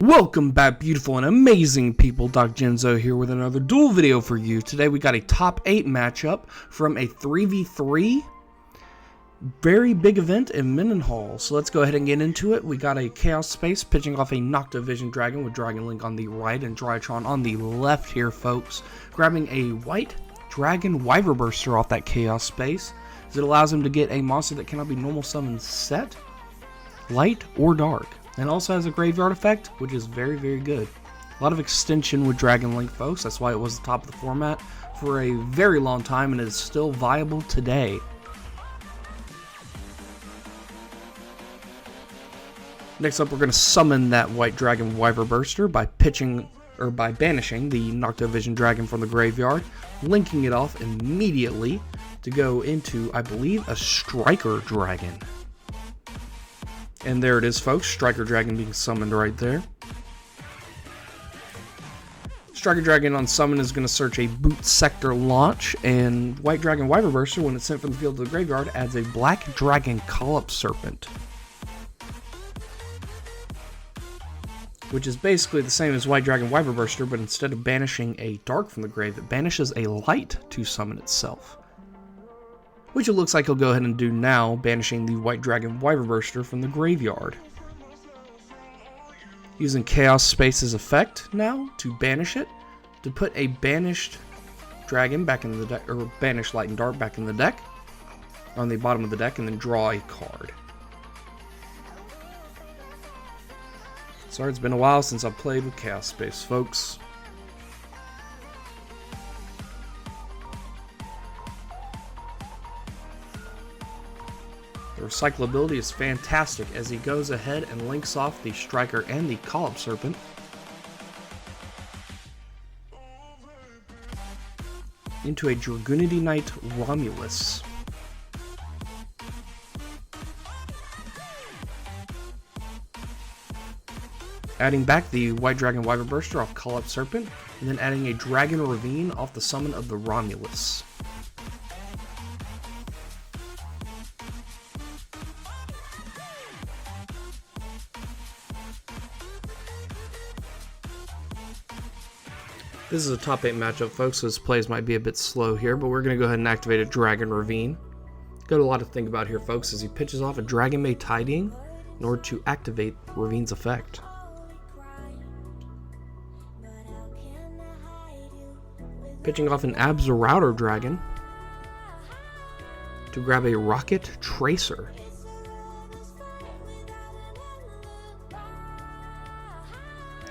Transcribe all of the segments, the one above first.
Welcome back, beautiful and amazing people. Doc Genzo here with another duel video for you. Today we got a top 8 matchup from a 3v3 very big event in Mendenhall. So let's go ahead and get into it. We got a Chaos Space pitching off a Nocta Vision Dragon with Dragon Link on the right and DRYTRON on the left here, folks. Grabbing a white Dragon Wyver Burster off that Chaos Space, as it allows him to get a monster that cannot be normal summoned set, light, or dark. And also has a graveyard effect, which is very, very good. A lot of extension with Dragon Link, folks. That's why it was the top of the format for a very long time, and it is still viable today. Next up, we're going to summon that white Dragon Wyver Burster by banishing the Nocta Vision Dragon from the graveyard, linking it off immediately to go into, I believe, a Striker Dragon. And there it is, folks. Striker Dragon being summoned right there. Striker Dragon on summon is going to search a Boot Sector launch, and White Dragon Wyver Burster, when it's sent from the field to the graveyard, adds a Black Dragon Collop Serpent, which is basically the same as White Dragon Wyver Burster, but instead of banishing a dark from the grave, it banishes a light to summon itself. Which it looks like he'll go ahead and do now, banishing the White Dragon Wyver Burster from the graveyard. Using Chaos Space's effect now to banish it, to put a banished dragon back in the deck, or banished light and dark back in the deck, on the bottom of the deck, and then draw a card. Sorry, it's been a while since I've played with Chaos Space, folks. The recyclability is fantastic as he goes ahead and links off the Striker and the Collop Serpent. Into a Dragoonity Knight Romulus. Adding back the White Dragon Wyver Burster off Collop Serpent, and then adding a Dragon Ravine off the summon of the Romulus. This is a top 8 matchup, folks, so his plays might be a bit slow here, but we're going to go ahead and activate a Dragon Ravine. Got a lot to think about here, folks, as he pitches off a Dragon May Tidying in order to activate Ravine's effect. Pitching off an Absorouter Dragon to grab a Rocket Tracer.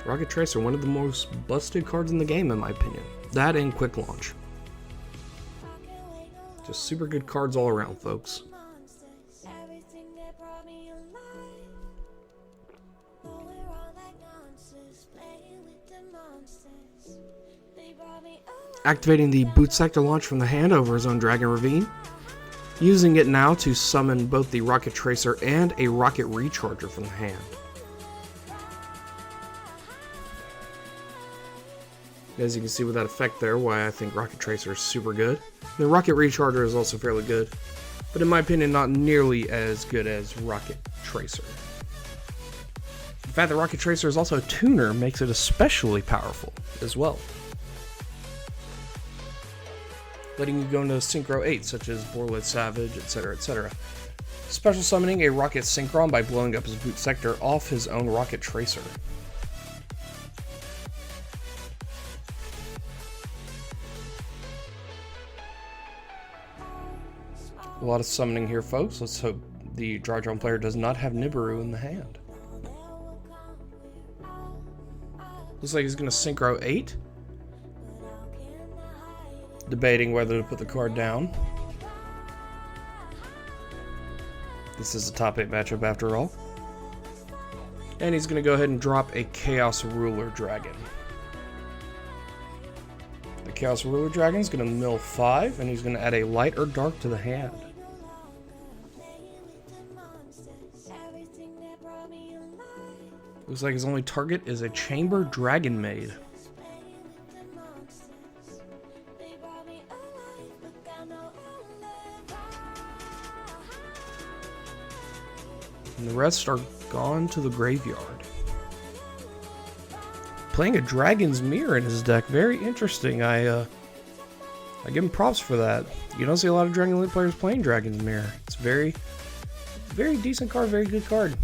Rocket Tracer, one of the most busted cards in the game, in my opinion. That and Quick Launch. Just super good cards all around, folks. Activating the Boot Sector launch from the hand over his own Dragon Ravine. Using it now to summon both the Rocket Tracer and a Rocket Recharger from the hand. As you can see with that effect there, why I think Rocket Tracer is super good. The Rocket Recharger is also fairly good, but in my opinion not nearly as good as Rocket Tracer. In fact, the Rocket Tracer is also a tuner, makes it especially powerful as well. Letting you go into Synchro 8, such as Borlet Savage, etc., etc. Special summoning a Rocket Synchron by blowing up his Boot Sector off his own Rocket Tracer. A lot of summoning here, folks. Let's hope the DRYTRON player does not have Nibiru in the hand. Looks like he's going to Synchro 8. Debating whether to put the card down. This is a top 8 matchup after all. And he's going to go ahead and drop a Chaos Ruler Dragon. The Chaos Ruler Dragon is going to mill 5, and he's going to add a light or dark to the hand. Looks like his only target is a Chamber Dragon Maid. And the rest are gone to the graveyard. playing a Dragon's Mirror in his deck. Very interesting. I give him props for that. You don't see a lot of Dragon League players playing Dragon's Mirror. It's very decent card, very good card.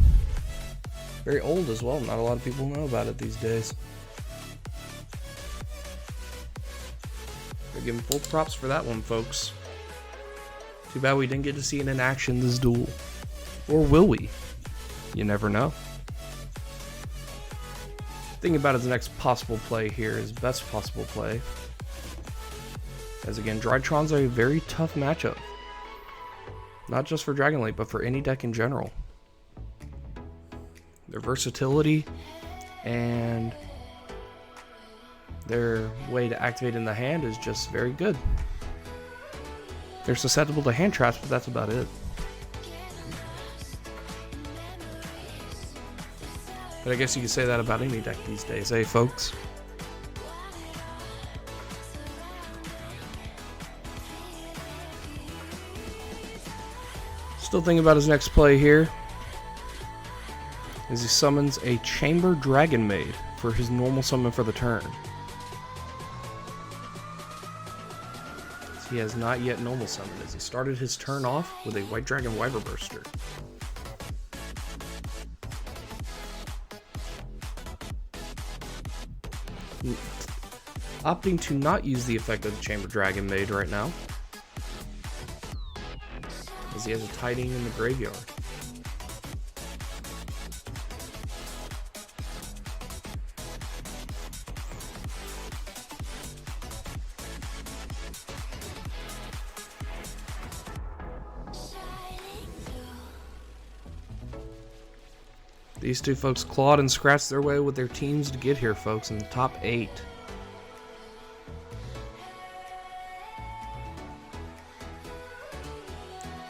Very old as well. Not a lot of people know about it these days. I give him full props for that one, folks. Too bad we didn't get to see it in action this duel. Or will we? You never know. Thinking about his next possible play here, his best possible play. As again, DRYTRON's a very tough matchup. Not just for Dragon League, but for any deck in general. Their versatility and their way to activate in the hand is just very good. They're susceptible to hand traps, but that's about it. But I guess you could say that about any deck these days, eh, folks? Still thinking about his next play here. As he summons a Chamber Dragon Maid for his normal summon for the turn. He has not yet normal summoned, as he started his turn off with a White Dragon Wyver Burster. Opting to not use the effect of the Chamber Dragon Maid right now, as he has a Tiding in the graveyard. These two folks clawed and scratched their way with their teams to get here, folks, in the top 8.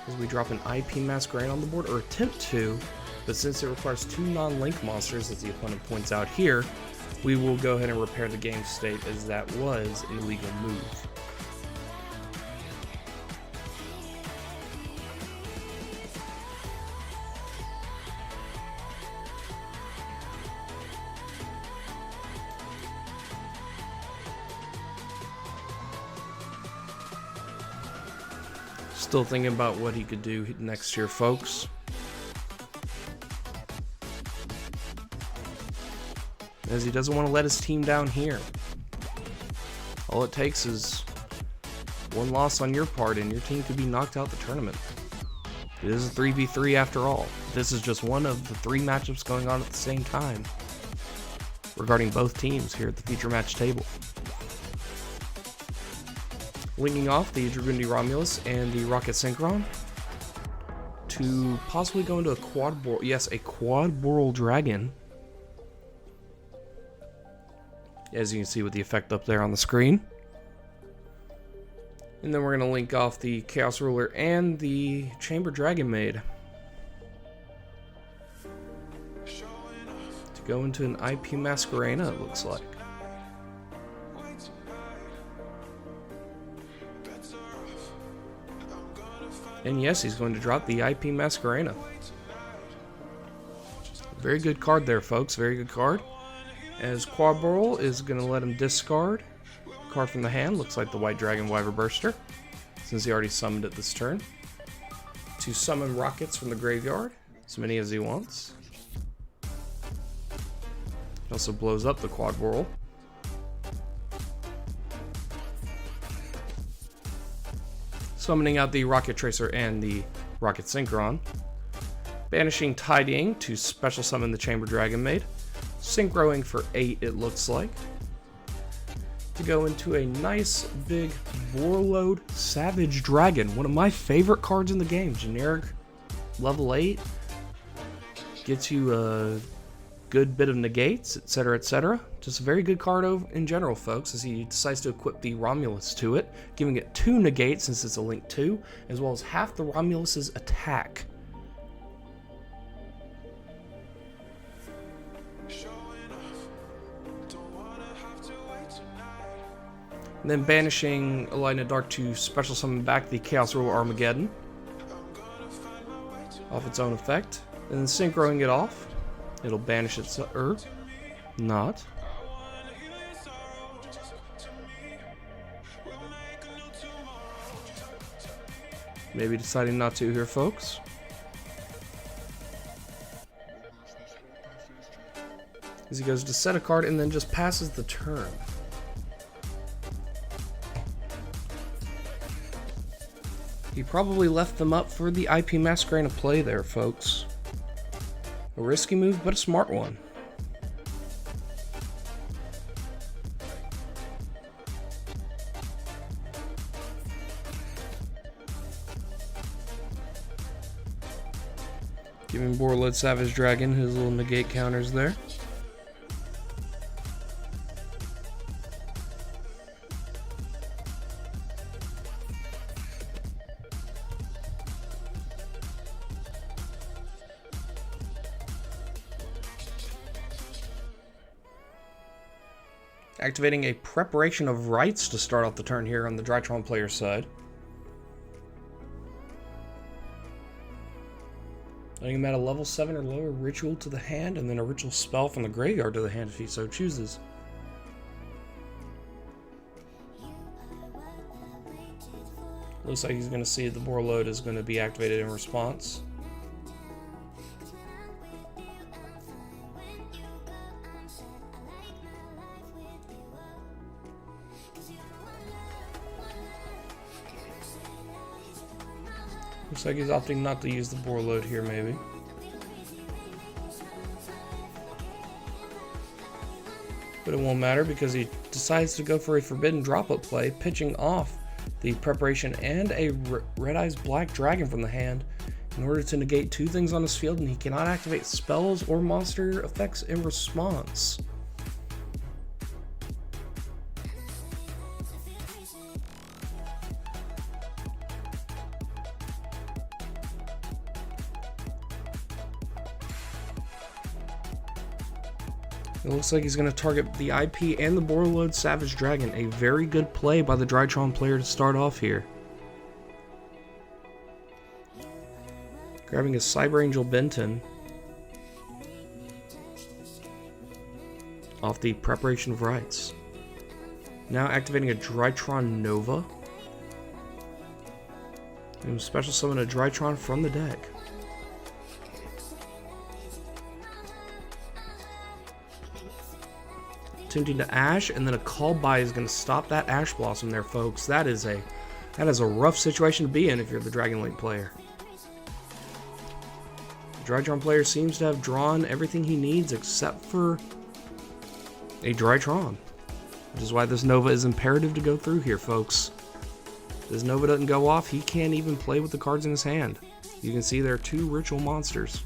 As we drop an IP Masquerade on the board, or attempt to, but since it requires 2 non-link monsters, as the opponent points out here, we will go ahead and repair the game state, as that was an illegal move. Still thinking about what he could do next year, folks. As he doesn't want to let his team down here. All it takes is one loss on your part and your team could be knocked out the tournament. It is a 3v3 after all. This is just one of the 3 matchups going on at the same time regarding both teams here at the feature match table. Linking off the Dragundi Romulus and the Rocket Synchron to possibly go into a quad boral dragon. As you can see with the effect up there on the screen. And then we're going to link off the Chaos Ruler and the Chamber Dragon Maid to go into an IP Masquerena, it looks like. And yes, he's going to drop the IP Masquerena. Very good card there, folks. Very good card. As Quadboral is going to let him discard a card from the hand. Looks like the White Dragon Wyver Burster, since he already summoned it this turn. To summon rockets from the graveyard, as many as he wants. It also blows up the Quadboral. Summoning out the Rocket Tracer and the Rocket Synchron. Banishing Tidying to special summon the Chamber Dragon Maid. Synchroing for 8, it looks like. To go into a nice big Warlord Savage Dragon. One of my favorite cards in the game. Generic level 8. Gets you a good bit of negates, etc., etc. Just a very good card in general, folks, as he decides to equip the Romulus to it, giving it 2 negates since it's a link 2, as well as half the Romulus's attack. And then banishing Elena Dark to special summon back the Chaos Ruler Armageddon off its own effect, and then synchroing it off. It'll banish its not. Maybe deciding not to here, folks. As he goes to set a card and then just passes the turn. He probably left them up for the IP Masquerade to play there, folks. A risky move, but a smart one. Giving Borreload Savage Dragon his little negate counters there. Activating a Preparation of Rites to start off the turn here on the DRYTRON player's side. Letting him add a level 7 or lower ritual to the hand, and then a ritual spell from the graveyard to the hand if he so chooses. Looks like he's going to see the Borreload is going to be activated in response. Looks like he's opting not to use the Borreload here, maybe. But it won't matter because he decides to go for a Forbidden Droplet play, pitching off the Preparation and a Red Eyes Black Dragon from the hand in order to negate two things on his field, and he cannot activate spells or monster effects in response. It looks like he's going to target the IP and the Borreload Savage Dragon. A very good play by the DRYTRON player to start off here. Grabbing a Cyber Angel Benton off the Preparation of Rites. Now activating a DRYTRON Nova. And special summon a DRYTRON from the deck. Attempting to Ash, and then a Call By is going to stop that Ash Blossom there, folks. That is a rough situation to be in if you're the Dragon Link player. The DRYTRON player seems to have drawn everything he needs except for a DRYTRON, which is why this Nova is imperative to go through here, folks. If this Nova doesn't go off, he can't even play with the cards in his hand. You can see there are two ritual monsters.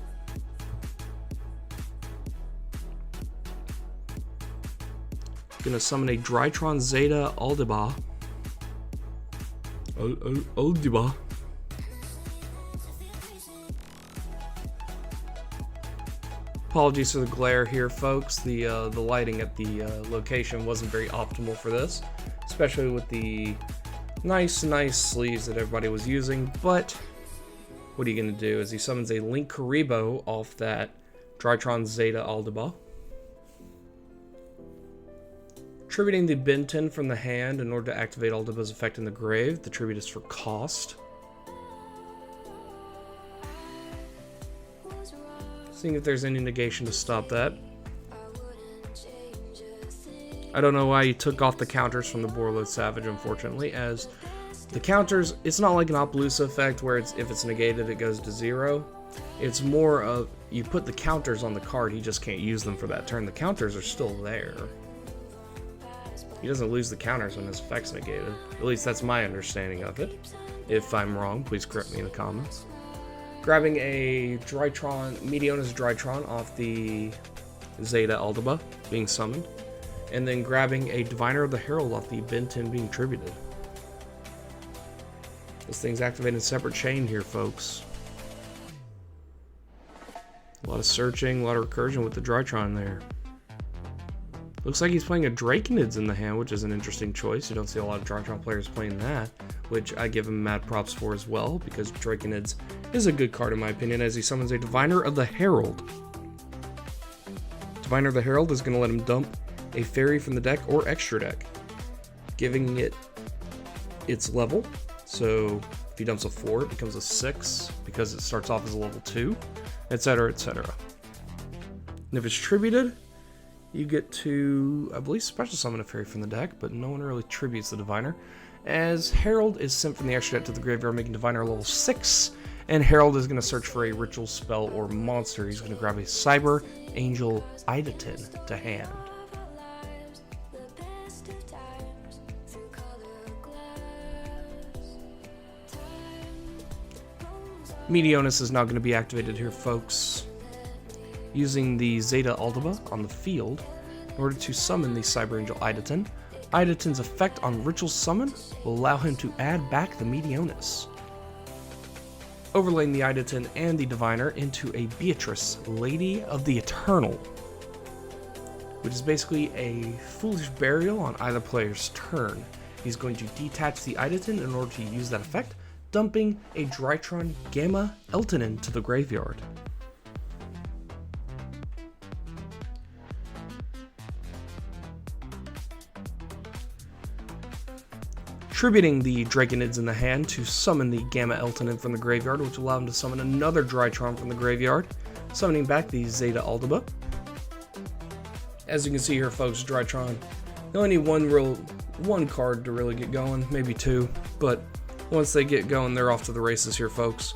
Gonna summon a DRYTRON Zeta Aldiba. Aldiba. Apologies for the glare here, folks. The lighting at the location wasn't very optimal for this, especially with the nice sleeves that everybody was using. But what are you gonna do? As he summons a Link Karibo off that DRYTRON Zeta Aldiba. Tributing the Benton from the hand in order to activate Aldiba's effect in the grave. The tribute is for cost. Seeing if there's any negation to stop that. I don't know why he took off the counters from the Borreload Savage, unfortunately, as the counters, it's not like an Appaloosa effect where if it's negated it goes to 0. It's more of, you put the counters on the card, he just can't use them for that turn. The counters are still there. He doesn't lose the counters when his effect's negated. At least that's my understanding of it. If I'm wrong, please correct me in the comments. Grabbing a DRYTRON, Meteona's DRYTRON off the Zeta Aldiba being summoned. And then grabbing a Diviner of the Herald off the Benton being tributed. This thing's activated in separate chain here, folks. A lot of searching, a lot of recursion with the DRYTRON there. Looks like he's playing a Draconids in the hand, which is an interesting choice. You don't see a lot of DRYTRON players playing that, which I give him mad props for as well, because Draconids is a good card in my opinion, as he summons a Diviner of the Herald. Diviner of the Herald is going to let him dump a fairy from the deck or extra deck, giving it its level. So If he dumps a 4, it becomes a 6 because it starts off as a level 2, etc., etc. And if it's tributed, you get to, I believe, special summon a fairy from the deck, but no one really tributes the Diviner, as Herald is sent from the extra deck to the graveyard, making Diviner level 6, and Herald is going to search for a ritual spell or monster. He's going to grab a Cyber Angel Idleton to hand. Meteonis is now going to be activated here, folks, using the Zeta Aldaba on the field in order to summon the Cyber Angel Idleton. Idleton's effect on Ritual Summon will allow him to add back the Meteonis, overlaying the Idleton and the Diviner into a Beatrice, Lady of the Eternal, which is basically a Foolish Burial on either player's turn. He's going to detach the Idleton in order to use that effect, dumping a DRYTRON Gamma Eltonin to the graveyard. Tributing the Draconids in the hand to summon the Gamma Eltonin from the graveyard, which will allow him to summon another DRYTRON from the graveyard, summoning back the Zeta Aldaba. As you can see here, folks, DRYTRON, they only need one card to really get going, maybe 2, but once they get going, they're off to the races here, folks.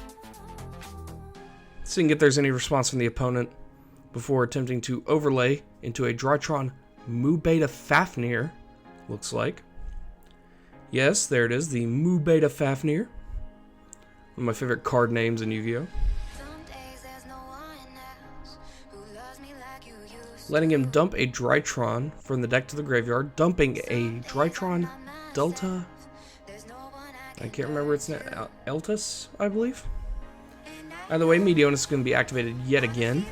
Seeing if there's any response from the opponent before attempting to overlay into a DRYTRON Mu Beta Fafnir, looks like. Yes, there it is, the Mu Beta Fafnir. One of my favorite card names in Yu-Gi-Oh! Letting him dump a DRYTRON from the deck to the graveyard, dumping a DRYTRON Delta, I can't remember its name, Eltis, I believe. Either way, Meteonis is going to be activated yet again.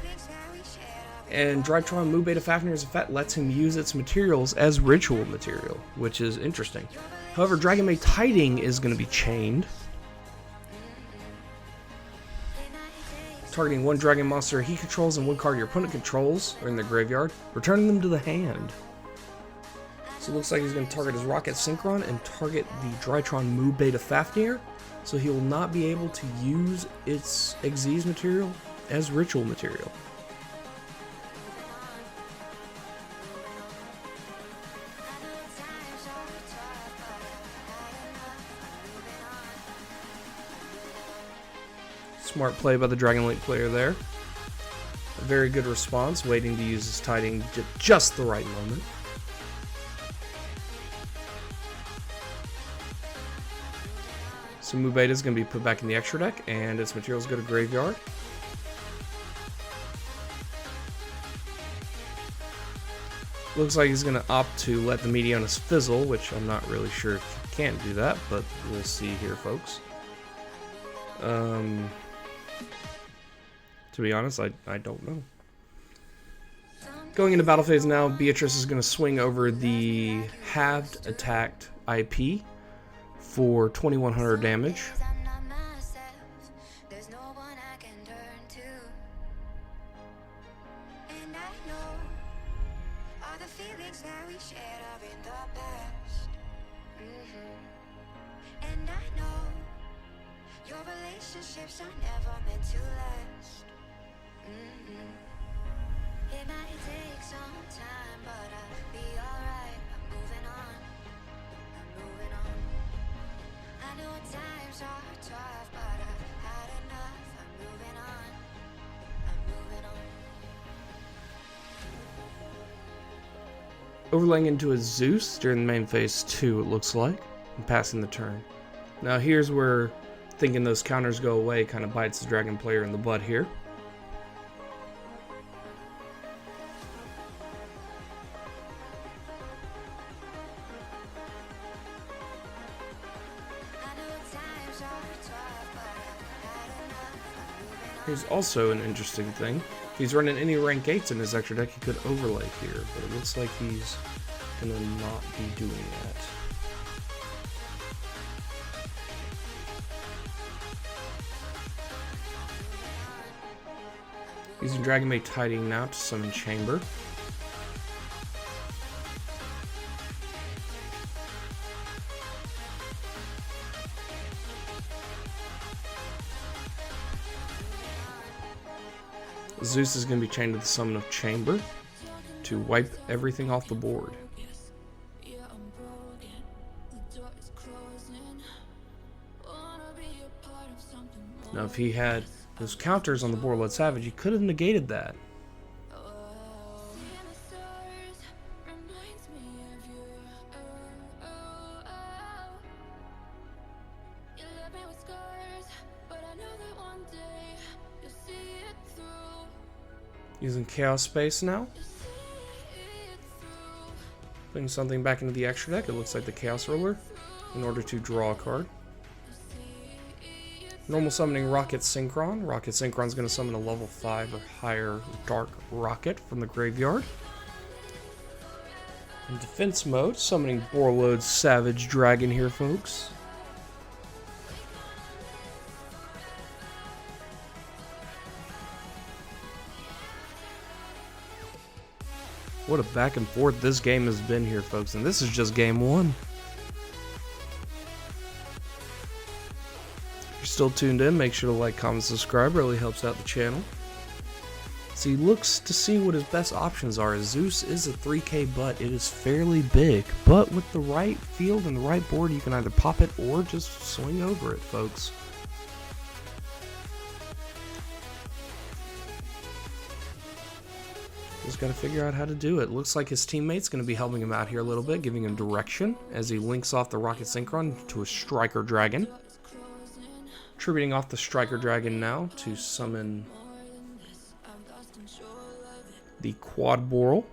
And DRYTRON Mu Beta Fafnir's effect lets him use its materials as ritual material, which is interesting. However, Dragon May Tiding is going to be chained, targeting one dragon monster he controls and one card your opponent controls are in the graveyard, returning them to the hand. So it looks like he's going to target his Rocket Synchron and target the DRYTRON Mu Beta Fafnir, so he will not be able to use its Xyz material as ritual material. Smart play by the Dragon Link player there. A very good response, waiting to use his Tiding at just the right moment. So Mu Beta is going to be put back in the extra deck, and its materials go to graveyard. Looks like he's going to opt to let the Meteonis fizzle, which I'm not really sure if he can do that, but we'll see here, folks. To be honest, I don't know. Going into battle phase now, Beatrice is going to swing over the halved attacked IP for 2100 damage. Your relationships are never meant to last. It might take some time, but I'll be alright. I'm moving on. I'm moving on. I know times are tough, but I've had enough. I'm moving on. I'm moving on. Overlaying into a Zeus during the main phase 2, it looks like, and passing the turn. Now here's where thinking those counters go away kind of bites the dragon player in the butt here. Here's also an interesting thing. If he's running any rank 8s in his extra deck, he could overlay here, but it looks like he's gonna not be doing that. Using Dragon May Tiding now to summon Chamber. Zeus is going to be chained to the Summon of Chamber to wipe everything off the board. Now if he had those counters on the board, Blood Savage, he could have negated that. Using Chaos Space now. Putting something back into the extra deck. It looks like the Chaos Ruler in order to draw a card. Normal summoning Rocket Synchron. Rocket Synchron is going to summon a level 5 or higher Dark Rocket from the graveyard. In defense mode, summoning Borload Savage Dragon here, folks. What a back and forth this game has been here, folks, and this is just game 1. If you're still tuned in, make sure to like, comment, subscribe. Really helps out the channel. So he looks to see what his best options are. Zeus is a 3K butt. It is fairly big, but with the right field and the right board, you can either pop it or just swing over it, folks. Just got to figure out how to do it. Looks like his teammate's going to be helping him out here a little bit, giving him direction as he links off the Rocket Synchron to a Striker Dragon. Tributing off the Striker Dragon now to summon the Quad Boral.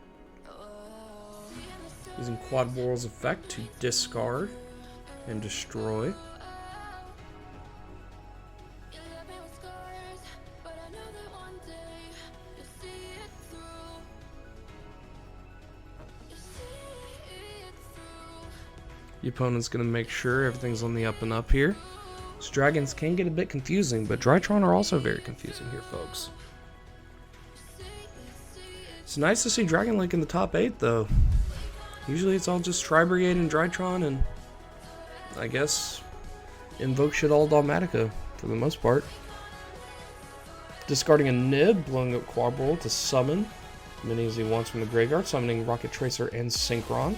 Using Quad Boral's effect to discard and destroy. The opponent's going to make sure everything's on the up and up here. So dragons can get a bit confusing, but DRYTRON are also very confusing here, folks. It's nice to see Dragon Link in the top 8, though. Usually it's all just Tri-Brigade and DRYTRON, and I guess Invoke shit all Dogmatica for the most part. Discarding a Nib, blowing up Quad Boral to summon many as he wants from the graveyard, summoning Rocket Tracer and Synchron.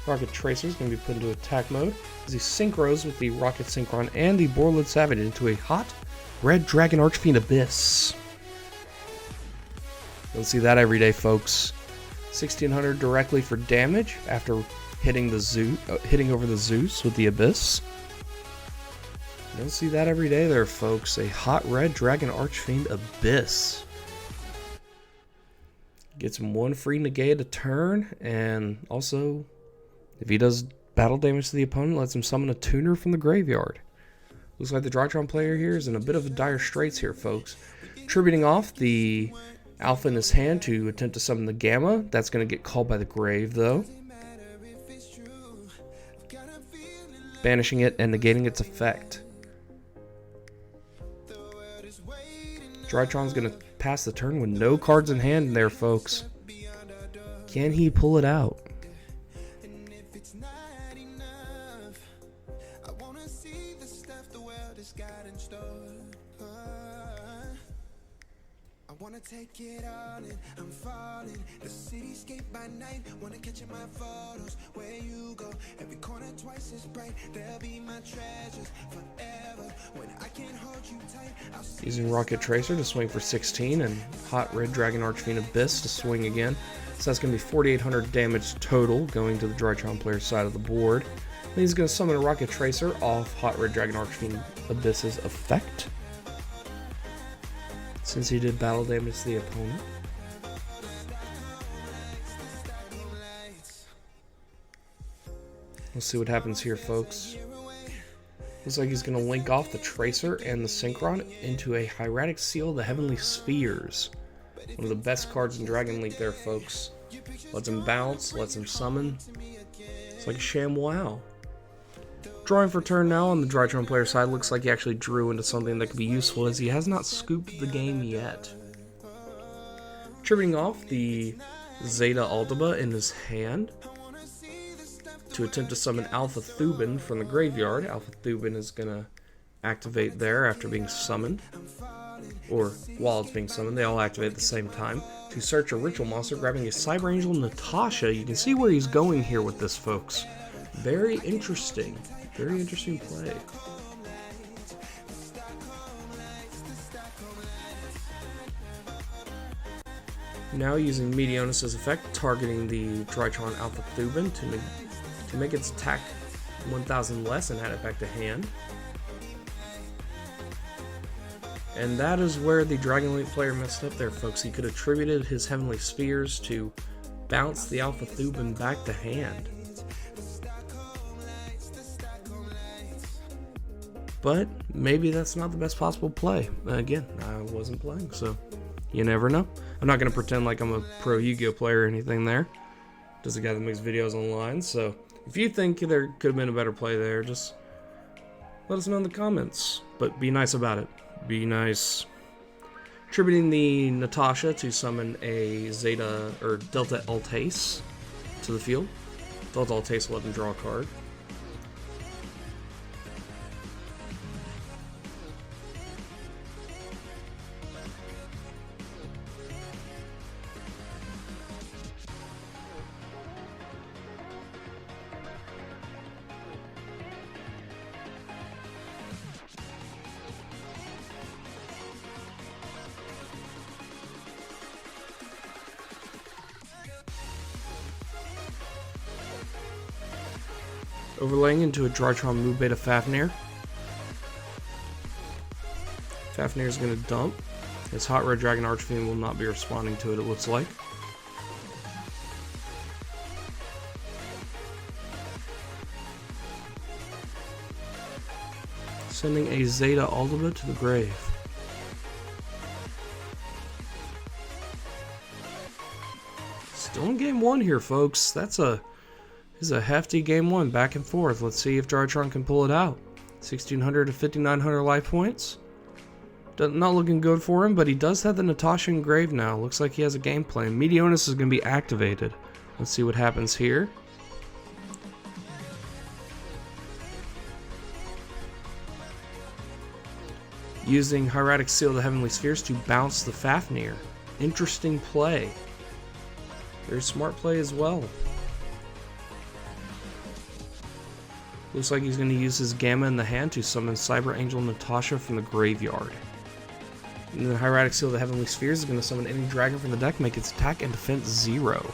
Rocket Tracer is going to be put into attack mode as he synchros with the Rocket Synchron and the Borload Savage into a hot red Dragon Archfiend Abyss. Don't see that every day, folks. 1600 directly for damage after hitting the hitting over the Zeus with the Abyss. Don't see that every day there, folks. A hot red Dragon Archfiend Abyss. Gets him 1 free negate a turn, and also, if he does battle damage to the opponent, lets him summon a tuner from the graveyard. Looks like the DRYTRON player here is in a bit of dire straits here, folks. Tributing off the Alpha in his hand to attempt to summon the Gamma. That's going to get called by the grave, though. Banishing it and negating its effect. DRYTRON's going to pass the turn with no cards in hand there, folks. Can he pull it out? Wanna take it all in, I'm falling. The cityscape by night, wanna catch in my photos. Where you go, every corner twice as bright. They'll be my treasures forever. When I can't hold you tight, I'll see. Using Rocket Tracer to swing for 16 and hot red Dragon Archfiend Abyss to swing again. So that's going to be 4,800 damage total going to the DRYTRON player's side of the board. Then he's going to summon a Rocket Tracer off hot red Dragon Archfiend Abyss's effect, since he did battle damage to the opponent. Let's see what happens here, folks. Looks like he's going to link off the Tracer and the Synchron into a Hieratic Seal of the Heavenly Spheres. One of the best cards in Dragon Link there, folks. Lets him bounce, lets him summon. It's like a ShamWow. Drawing for turn now on the DRYTRON player side. Looks like he actually drew into something that could be useful as he has not scooped the game yet. Tributing off the Zeta Aldaba in his hand to attempt to summon Alpha Thuban from the graveyard. Alpha Thuban is going to activate there after being summoned, or while it's being summoned. They all activate at the same time. To search a ritual monster, grabbing a Cyber Angel Natasha. You can see where he's going here with this, folks. Very interesting play. Now using Meteonis' effect, targeting the DRYTRON Alpha Thuban to make its attack 1000 less and add it back to hand. And that is where the Dragon Link player messed up there, folks. He could have attributed his Heavenly Spheres to bounce the Alpha Thuban back to hand. But maybe that's not the best possible play. Again, I wasn't playing, so you never know. I'm not going to pretend like I'm a pro Yu-Gi-Oh player or anything there. Just a guy that makes videos online, so if you think there could have been a better play there, just let us know in the comments. But be nice about it. Be nice. Attributing the Natasha to summon a Zeta or Delta Altace to the field. Delta Altace will let him draw a card. Overlaying into a DRYTRON Mu Beta Fafnir. Fafnir is going to dump. His Hot Red Dragon Archfiend will not be responding to it, it looks like. Sending a Zeta Aldaba to the grave. Still in game one here, folks. This is a hefty game one, back and forth. Let's see if DRYTRON can pull it out. 1,600 to 5,900 life points. Not looking good for him, but he does have the Natasha in grave now. Looks like he has a game plan. Meteonis is going to be activated. Let's see what happens here. Using Hieratic Seal of the Heavenly Spheres to bounce the Fafnir. Interesting play. Very smart play as well. Looks like he's going to use his Gamma in the hand to summon Cyber Angel Natasha from the graveyard. And then Hieratic Seal of the Heavenly Spheres is going to summon any dragon from the deck, make its attack and defense 0.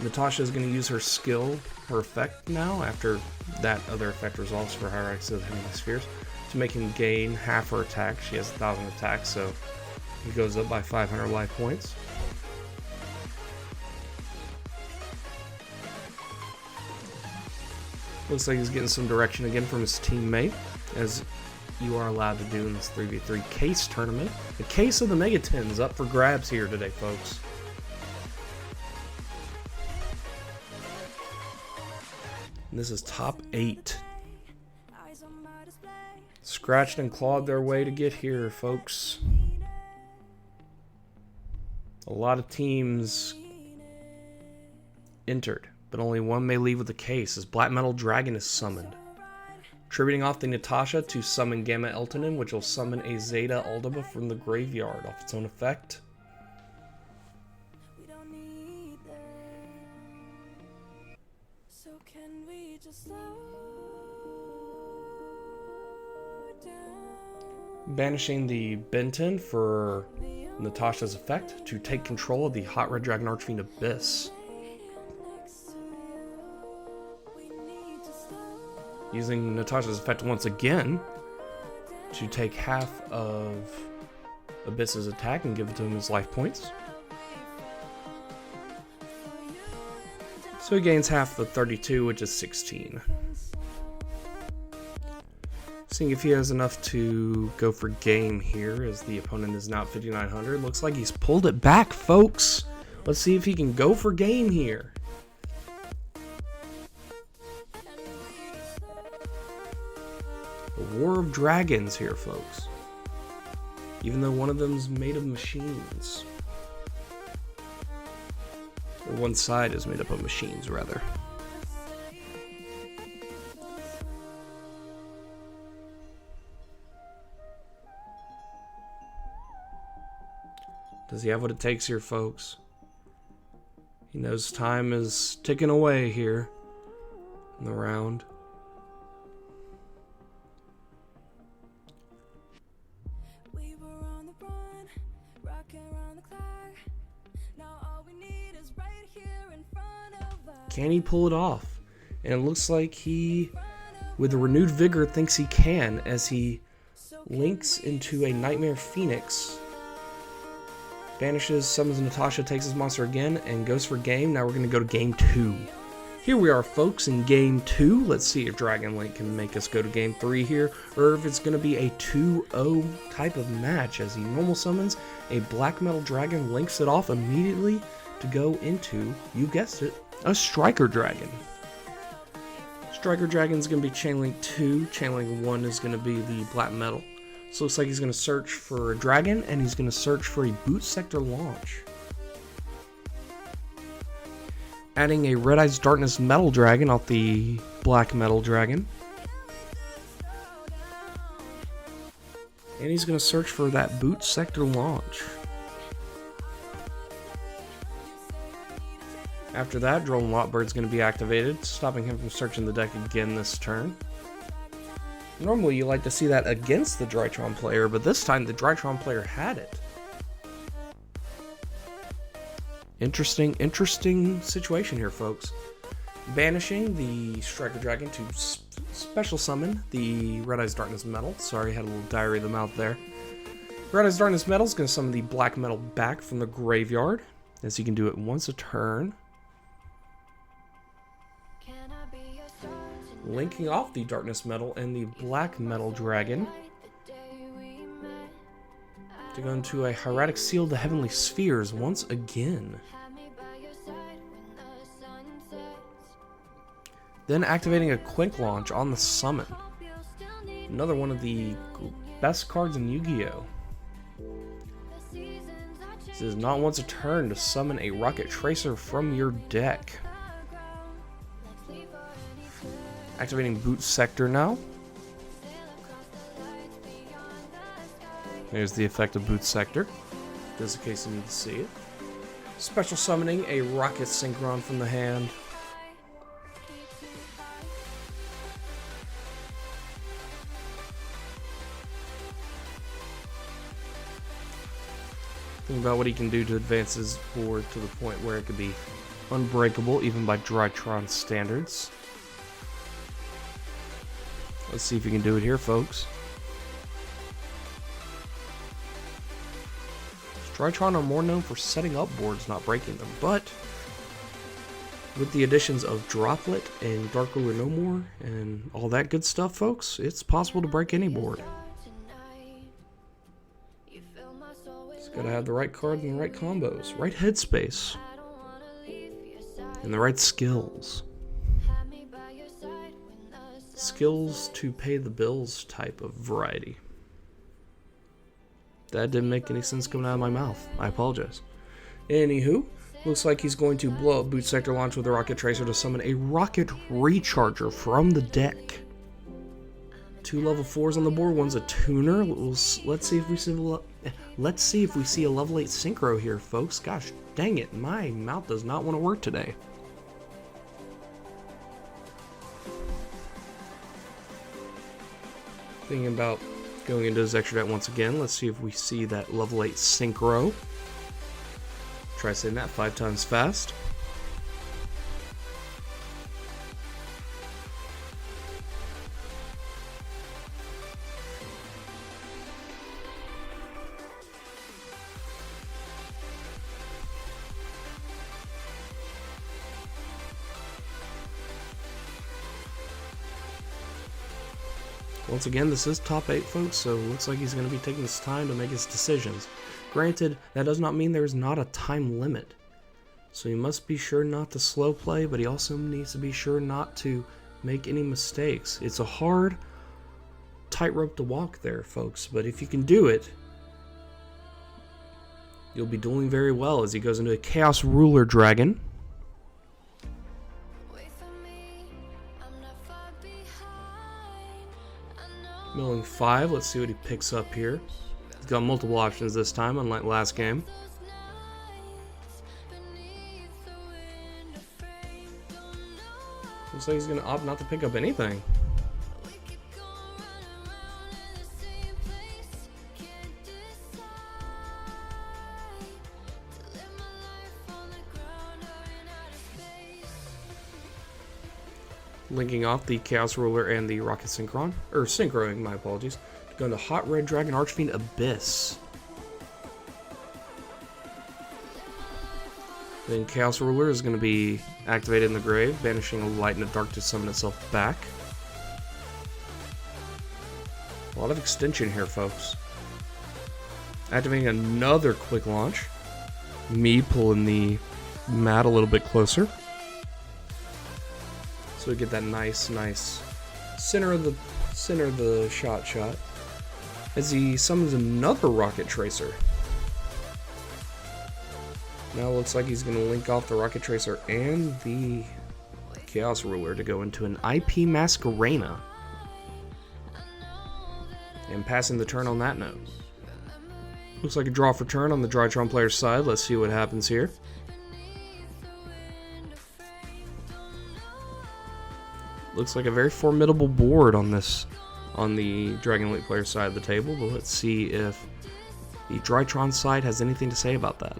Natasha is going to use her skill, her effect now, after that other effect resolves for Hieratic Seal of the Heavenly Spheres, to make him gain half her attack. She has 1,000 attacks, so he goes up by 500 life points. Looks like he's getting some direction again from his teammate, as you are allowed to do in this 3v3 case tournament. The case of the Mega 10s up for grabs here today, folks. And this is top 8. Scratched and clawed their way to get here, folks. A lot of teams entered, but only one may leave with the case as Black Metal Dragon is summoned. Tributing off the Natasha to summon Gamma Eltonin, which will summon a Zeta Aldaba from the graveyard off its own effect. Banishing the Benton for Natasha's effect to take control of the Hot Red Dragon Archfiend Abyss. Using Natasha's effect once again to take half of Abyss's attack and give it to him as life points. So he gains half the 32, which is 16. Seeing if he has enough to go for game here, as the opponent is now at 5,900. Looks like he's pulled it back, folks. Let's see if he can go for game here. A war of dragons here, folks. Even though one of them's made of machines. Or one side is made up of machines, rather. Does he have what it takes here, folks? He knows time is ticking away here in the round. We were on the run, rocking around the clock. Now all we need is right here in front of us. Can he pull it off? And it looks like he, with renewed vigor, thinks he can as he links into a Nightmare Phoenix. Banishes, summons Natasha, takes his monster again, and goes for game. Now we're going to go to game 2. Here we are, folks, in game 2. Let's see if Dragon Link can make us go to game 3 here, or if it's going to be a 2-0 type of match, as he normal summons a Black Metal Dragon, links it off immediately to go into, you guessed it, a Striker Dragon. Striker Dragon is going to be Chain Link 2, Chain Link 1 is going to be the Black Metal. So looks like he's going to search for a dragon, and he's going to search for a boot sector launch. Adding a Red Eyes Darkness Metal Dragon off the Black Metal Dragon. And he's going to search for that boot sector launch. After that, Drone Lotbird's going to be activated, stopping him from searching the deck again this turn. Normally you like to see that against the DRYTRON player, but this time the DRYTRON player had it. Interesting situation here, folks. Banishing the Striker Dragon to special summon the Red Eyes Darkness Metal. Sorry, had a little diary of the mouth there. Red Eyes Darkness Metal is going to summon the Black Metal back from the graveyard, as you can do it once a turn. Linking off the Darkness Metal and the Black Metal Dragon to go into a Hieratic Seal of the Heavenly Spheres once again. Then activating a Quick Launch on the summon. Another one of the best cards in Yu-Gi-Oh! This is not once a turn to summon a Rocket Tracer from your deck. Activating Boot Sector now. There's the effect of Boot Sector, just in case you need to see it. Special summoning a Rocket Synchron from the hand. Think about what he can do to advance his board to the point where it could be unbreakable, even by DRYTRON standards. Let's see if you can do it here, folks. DRYTRON are more known for setting up boards, not breaking them, but with the additions of Droplet and Dark Ruler No More and all that good stuff, folks, it's possible to break any board. Just gotta have the right card and the right combos, right headspace, and the right skills. Skills to pay the bills type of variety. That didn't make any sense coming out of my mouth. I apologize. Anywho, looks like he's going to blow up Boot Sector Launch with a Rocket Tracer to summon a Rocket Recharger from the deck. 2 level 4s on the board. One's a tuner. Let's see if we see a level 8 synchro here, folks. Gosh, dang it! My mouth does not want to work today. Thinking about going into his extra deck once again. Let's see if we see that level 8 synchro. Try saying that 5 times fast. Once again, this is top 8, folks, so it looks like he's going to be taking his time to make his decisions. Granted, that does not mean there's not a time limit. So he must be sure not to slow play, but he also needs to be sure not to make any mistakes. It's a hard tightrope to walk there, folks, but if you can do it, you'll be doing very well as he goes into a Chaos Ruler Dragon. Milling 5, let's see what he picks up here. He's got multiple options this time, unlike last game. Looks like he's gonna opt not to pick up anything. Linking off the Chaos Ruler and the Rocket Synchron, or Synchroing, my apologies. Going to Hot Red Dragon Archfiend Abyss. Then Chaos Ruler is going to be activated in the grave, banishing a light and a dark to summon itself back. A lot of extension here, folks. Activating another quick launch. Me pulling the mat a little bit closer. So we get that nice center of the shot. As he summons another Rocket Tracer. Now it looks like he's going to link off the Rocket Tracer and the Chaos Ruler to go into an IP Masquerena. And passing the turn on that note. Looks like a draw for turn on the DRYTRON player's side. Let's see what happens here. Looks like a very formidable board on the Dragon Elite player side of the table, but let's see if the DRYTRON side has anything to say about that.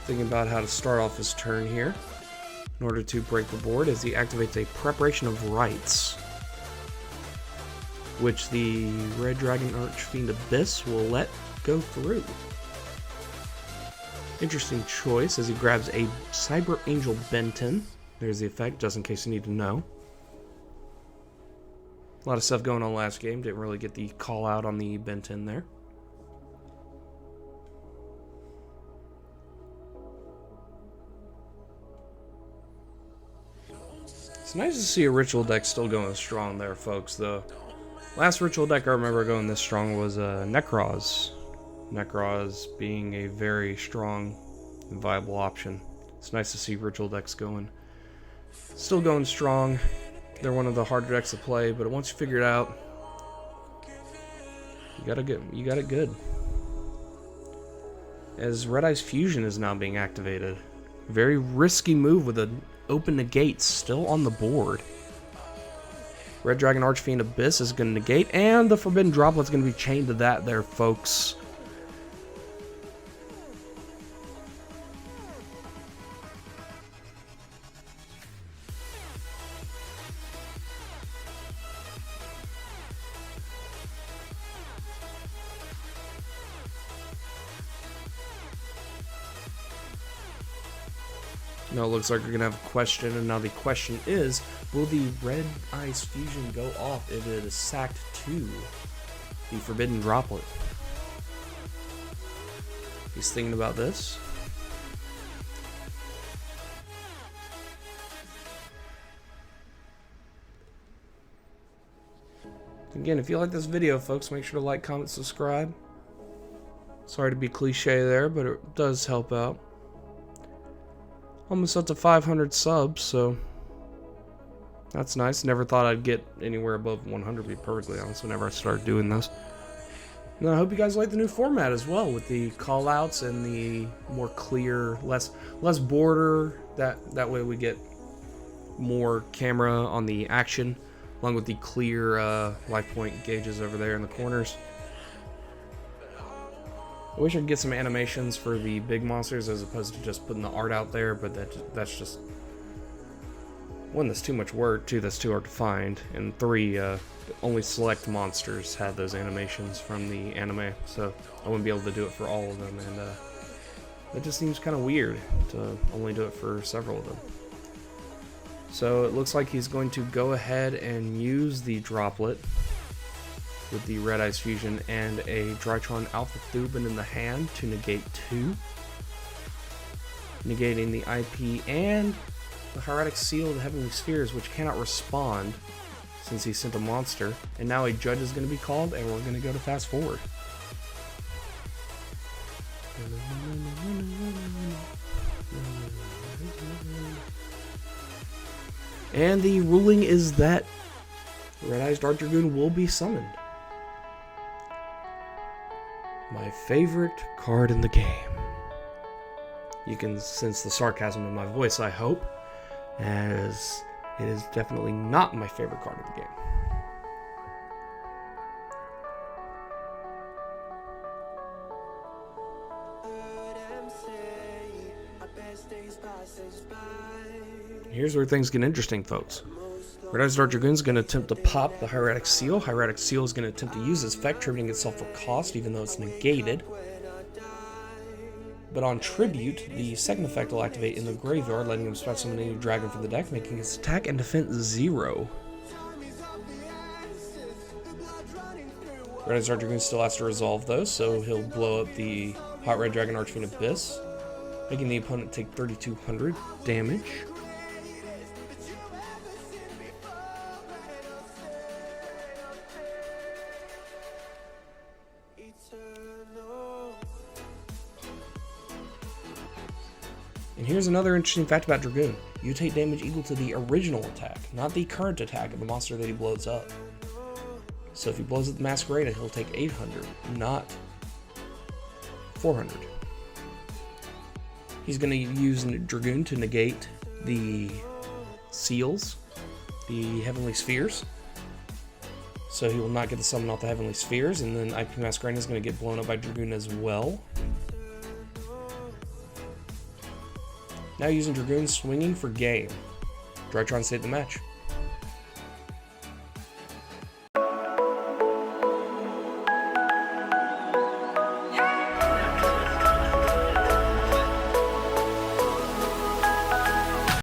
Thinking about how to start off his turn here in order to break the board as he activates a Preparation of Rites, which the Red Dragon Archfiend Abyss will let go through. Interesting choice as he grabs a Cyber Angel Benton. There's the effect, just in case you need to know. A lot of stuff going on last game, didn't really get the call out on the Benton there. It's nice to see a ritual deck still going strong there, folks. The last ritual deck I remember going this strong was Necroz. Necroz being a very strong and viable option. It's nice to see ritual decks still going strong. They're one of the harder decks to play, but once you figure it out, you got it good. As Red Eye's Fusion is now being activated. Very risky move with an open negate still on the board. Red Dragon Archfiend Abyss is going to negate, and the Forbidden Droplet's going to be chained to that there, folks. Now it looks like we're going to have a question, and now the question is, will the Red Eye's Fusion go off if it is sacked to the Forbidden Droplet? He's thinking about this. Again, if you like this video, folks, make sure to like, comment, subscribe. Sorry to be cliche there, but it does help out. Almost up to 500 subs, so that's nice. Never thought I'd get anywhere above 100, to be perfectly honest, whenever I started doing this. And I hope you guys like the new format as well, with the callouts and the more clear, less border. That way we get more camera on the action, along with the clear life point gauges over there in the corners. I wish I could get some animations for the big monsters as opposed to just putting the art out there, but that's just, one, that's too much work, two, that's too hard to find, and three, only select monsters had those animations from the anime, so I wouldn't be able to do it for all of them, and it just seems kind of weird to only do it for several of them. So it looks like he's going to go ahead and use the droplet with the Red Eye's Fusion and a DRYTRON Alpha Thuban in the hand to negate 2. Negating the IP and the Hieratic Seal of the Heavenly Spheres, which cannot respond since he sent a monster. And now a judge is going to be called, and we're going to go to fast forward. And the ruling is that Red Eyes Dark Dragoon will be summoned. My favorite card in the game. You can sense the sarcasm in my voice, I hope, as it is definitely not my favorite card in the game. Here's where things get interesting, folks. Red Eyes Dark Dragoon is going to attempt to pop the Hieratic Seal. Hieratic Seal is going to attempt to use its effect, tributing itself for cost, even though it's negated. But on tribute, the second effect will activate in the graveyard, letting him special summon any dragon from the deck, making its attack and defense 0. Red Eyes Dark Dragoon still has to resolve those, so he'll blow up the Hot Red Dragon Archfiend Abyss, making the opponent take 3,200 damage. And here's another interesting fact about Dragoon. You take damage equal to the original attack, not the current attack of the monster that he blows up. So if he blows up the Masquerade, he'll take 800, not 400. He's going to use Dragoon to negate the seals, the Heavenly Spheres. So he will not get the summon off the Heavenly Spheres, and then IP Masquerade is going to get blown up by Dragoon as well. Now using Dragoon swinging for game. DRYTRON saved the match.